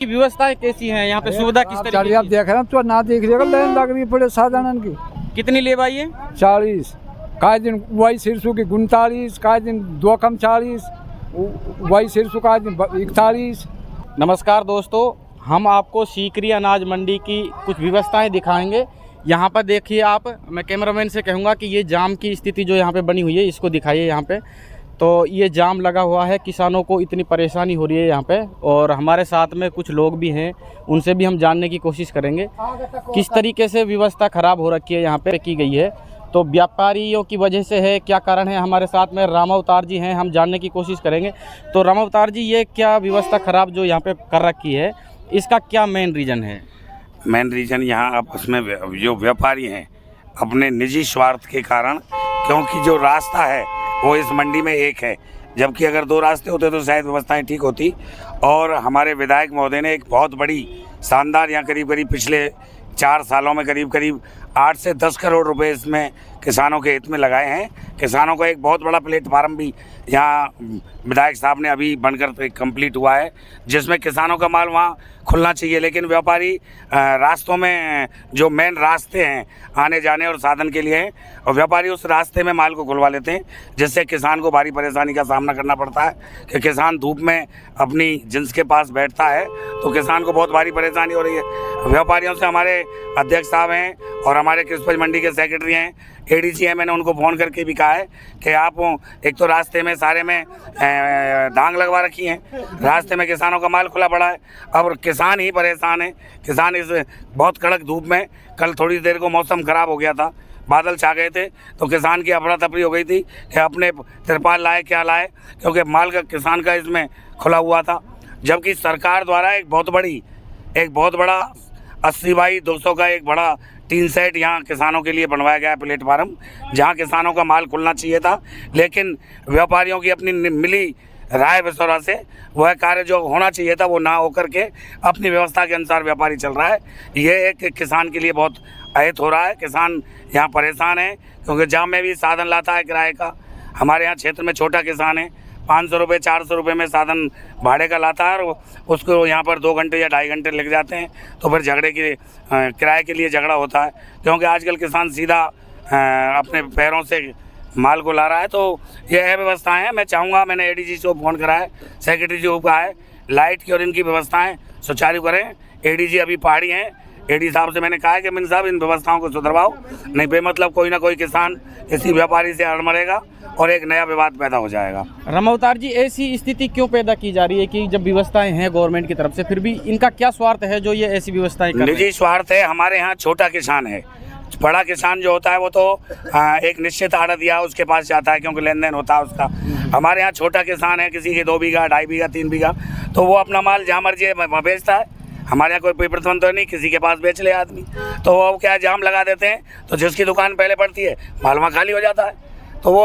की व्यवस्थाएं कैसी हैं यहाँ पे, सुविधा किस तरीके आप की? देख रहे हैं तो ना देख रहे लाइन लग रही पड़े साधारण की। कितनी ले भाई है? 40 का दिन वही सिरसू की 39 का दिन 2 कम 40 वही सिरसू का दिन 41। नमस्कार दोस्तों, हम आपको सीकरी अनाज मंडी की कुछ व्यवस्थाएं दिखाएंगे। यहाँ पर देखिए आप, मैं कैमरामैन से कहूँगा कि ये जाम की स्थिति जो यहाँ पे बनी हुई है इसको दिखाइए। यहाँ पे तो ये जाम लगा हुआ है, किसानों को इतनी परेशानी हो रही है यहाँ पे। और हमारे साथ में कुछ लोग भी हैं, उनसे भी हम जानने की कोशिश करेंगे किस तरीके से व्यवस्था ख़राब हो रखी है यहाँ पे की गई है। तो व्यापारियों की वजह से है, क्या कारण है? हमारे साथ में रामावतार जी हैं, हम जानने की कोशिश करेंगे। तो रामावतार जी, ये क्या व्यवस्था ख़राब जो यहाँ पे कर रखी है, इसका क्या मेन रीज़न है? मेन रीज़न यहाँ आपस में जो व्यापारी हैं अपने निजी स्वार्थ के कारण, क्योंकि जो रास्ता है वो इस मंडी में एक है, जबकि अगर 2 रास्ते होते तो शायद व्यवस्थाएं ठीक होती। और हमारे विधायक महोदय ने एक बहुत बड़ी शानदार, यहाँ करीब पिछले 4 सालों में करीब 8 से 10 करोड़ रुपए इसमें किसानों के हित में लगाए हैं। किसानों का एक बहुत बड़ा प्लेटफार्म भी यहाँ विधायक साहब ने अभी बनकर कंप्लीट हुआ है, जिसमें किसानों का माल वहाँ खुलना चाहिए। लेकिन व्यापारी रास्तों में, जो मेन रास्ते हैं आने जाने और साधन के लिए हैं, और व्यापारी उस रास्ते में माल को खुलवा लेते हैं, जिससे किसान को भारी परेशानी का सामना करना पड़ता है कि किसान धूप में अपनी जिन्स के पास बैठता है तो किसान को बहुत भारी परेशानी हो रही है। व्यापारियों से हमारे अध्यक्ष साहब हैं और हमारे कृषि उपज मंडी के सेक्रेटरी हैं, एडीसी हैं, मैंने उनको फ़ोन करके भी कहा है कि आप एक तो रास्ते में सारे में दांग लगवा रखी हैं, रास्ते में किसानों का माल खुला पड़ा है। अब किसान ही परेशान है। किसान इस बहुत कड़क धूप में, कल थोड़ी देर को मौसम ख़राब हो गया था, बादल छा गए थे, तो किसान की अफरा तफरी हो गई थी कि अपने तिरपाल लाए क्या लाए, क्योंकि माल का किसान का इसमें खुला हुआ था। जबकि सरकार द्वारा एक बहुत बड़ा 80/200 का एक बड़ा टीन सेट यहाँ किसानों के लिए बनवाया गया है, प्लेटफार्म, जहाँ किसानों का माल खुलना चाहिए था। लेकिन व्यापारियों की अपनी मिली राय मशवरा से वह कार्य जो होना चाहिए था वो ना होकर के अपनी व्यवस्था के अनुसार व्यापारी चल रहा है। ये एक किसान के लिए बहुत अहित हो रहा है। किसान यहाँ परेशान है क्योंकि जाम में भी साधन लाता है किराए का। हमारे यहाँ क्षेत्र में छोटा किसान है, 500 रुपये 400 रुपये में साधन भाड़े का लाता है और उसको यहाँ पर 2 घंटे या 2.5 घंटे लग जाते हैं। तो फिर किराए के लिए झगड़ा होता है, क्योंकि आजकल किसान सीधा अपने पैरों से माल को ला रहा है। तो ये अव्यवस्थाएँ हैं। मैं चाहूँगा, मैंने एडीजी को फ़ोन करा है, सेक्रेटरी जी को कहा है, लाइट की और इनकी व्यवस्थाएँ सुचारू करें। एडीजी अभी पहाड़ी हैं, एडी साहब से मैंने कहा है कि मिन साहब इन व्यवस्थाओं को सुधरवाओ, नहीं बेमतलब कोई ना कोई किसान इसी व्यापारी से अड़ मरेगा और एक नया विवाद पैदा हो जाएगा। रामावतार जी, ऐसी स्थिति क्यों पैदा की जा रही है कि जब व्यवस्थाएं हैं गवर्नमेंट की तरफ से, फिर भी इनका क्या स्वार्थ है जो ये ऐसी व्यवस्थाएं कर रहे हैं? निजी स्वार्थ है। हमारे यहाँ छोटा किसान है, बड़ा किसान जो होता है वो तो एक निश्चित आड़त या उसके पास जाता है, क्योंकि लेन देन होता है उसका। हमारे यहाँ छोटा किसान है, किसी के 2 बीघा 2.5 बीघा 3 बीघा, तो वो अपना माल जहाँ मर्जी बेचता है। हमारे यहाँ कोई प्रतिबंध तो नहीं, किसी के पास बेच ले आदमी, तो वो क्या जाम लगा देते हैं, तो जिसकी दुकान पहले पड़ती है माल वहाँ खाली हो जाता है। तो वो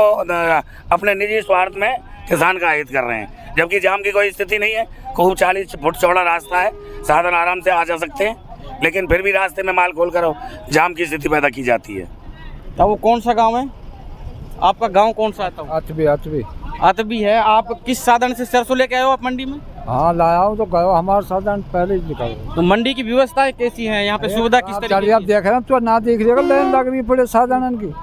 अपने निजी स्वार्थ में किसान का हित कर रहे हैं, जबकि जाम की कोई स्थिति नहीं है। खूब 40 फुट चौड़ा रास्ता है, साधन आराम से आ जा सकते हैं, लेकिन फिर भी रास्ते में माल खोल कर जाम की स्थिति पैदा की जाती है। तो वो कौन सा गाँव है आपका? गाँव कौन सा है? अतबी है। आप किस साधन से सरसों लेके आए हो आप मंडी में? हाँ लाया हूँ, तो गयो हमारा साधन पहले ही निकल। तो मंडी की व्यवस्थाएं कैसी हैं यहाँ पे, सुविधा किस तरीके आप की? देख रहे हैं तो ना देख रहे लाइन लग रही पड़े साधारण की।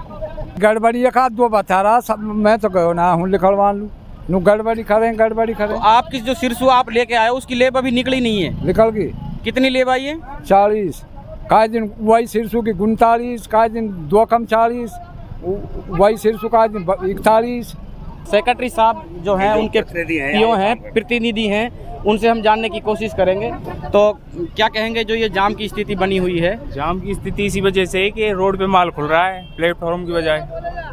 गड़बड़ी 1-2 बता रहा सब, मैं तो गयो ना हूँ लिखवा लूँ, गड़बड़ी करें। तो आपकी जो सिरसू आप लेके आए उसकी लेब अभी निकली नहीं है? निकल गई। कितनी लेब आई है? 40 का दिन वही सिरसू की 39 का दिन 2 कम 40 वही सिरसू का दिन 41। सेक्रेटरी साहब जो हैं उनके पीओ हैं, प्रतिनिधि हैं, उनसे हम जानने की कोशिश करेंगे। तो क्या कहेंगे जो ये जाम की स्थिति बनी हुई है? जाम की स्थिति इसी वजह से है कि रोड पे माल खुल रहा है प्लेटफॉर्म की बजाय,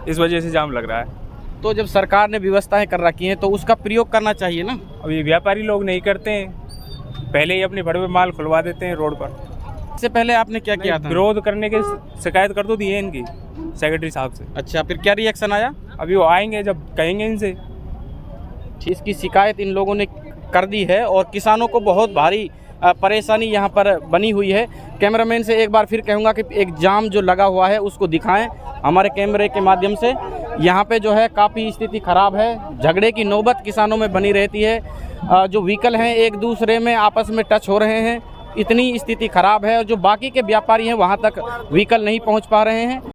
इस वजह से जाम लग रहा है। तो जब सरकार ने व्यवस्थाएं कर रखी हैं तो उसका प्रयोग करना चाहिए ना। अब ये व्यापारी लोग नहीं करते हैं, पहले ही अपने भड़वे माल खुलवा देते हैं रोड पर। इससे पहले आपने क्या किया था? विरोध करने के शिकायत कर तो दी है इनकी सेक्रेटरी साहब से। अच्छा, फिर क्या रिएक्शन आया? अभी वो आएंगे जब कहेंगे इनसे। इसकी शिकायत इन लोगों ने कर दी है और किसानों को बहुत भारी परेशानी यहाँ पर बनी हुई है। कैमरामैन से एक बार फिर कहूँगा कि एक जाम जो लगा हुआ है उसको दिखाएं हमारे कैमरे के माध्यम से। यहाँ पे जो है काफ़ी स्थिति ख़राब है, झगड़े की नौबत किसानों में बनी रहती है, जो व्हीकल हैं एक दूसरे में आपस में टच हो रहे हैं, इतनी स्थिति ख़राब है। और जो बाकी के व्यापारी हैं वहाँ तक व्हीकल नहीं पहुँच पा रहे हैं।